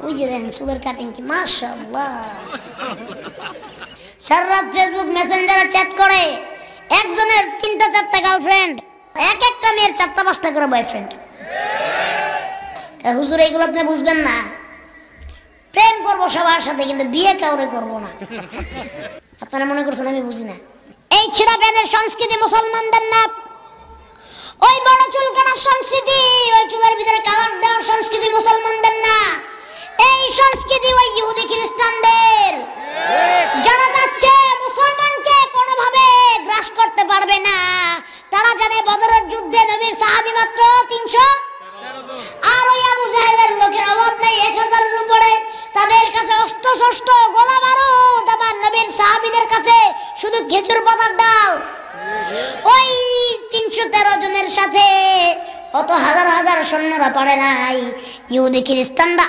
ওই যে দেখেন চুলের কাটিং কি মাশাআল্লাহ। সারা রাত ফেসবুক মেসেঞ্জারে চ্যাট করে, একজনের 3টা-4টা গার্লফ্রেন্ড, এক একটা মেয়ের 4টা-5টা করে বয়ফ্রেন্ড। হুজুর এইগুলো আপনি বুঝবেন না, প্রেম করবো সবার সাথে কিন্তু বিয়ে কাউরে করবো না। আপনারা মনে করছেন আমি বুঝি না? এই ছেঁড়া প্যানের সংস্কৃতি মুসলমানদের না, ওই বড় চুল কাটার সংস্কৃতি, ওই চুলের ভিতরে কালার দেওয়ার সংস্কৃতি মুসলমানদের না। এই সংস্কৃতি ওই ইহুদি খ্রিস্টানদের। যারা চাচ্ছে মুসলমানকে কোনোভাবে গ্রাস করতে পারবে না, তারা জানে বদরের যুদ্ধে নবীর সাহাবী মাত্র 300, আর ওই আবু জাহেলের লোকের অভাব নেই 1000-এর উপরে। তাদের কাছে অস্ত্র শস্ত্র গোলা বারুদ, আমার নবীর সাহাবীদের কাছে শুধু খেজুর পাতার ডাল। ওই 313 জনের সাথে অত হাজার হাজার সৈন্যরা পারে নাই। ইহুদি খ্রিস্টানরা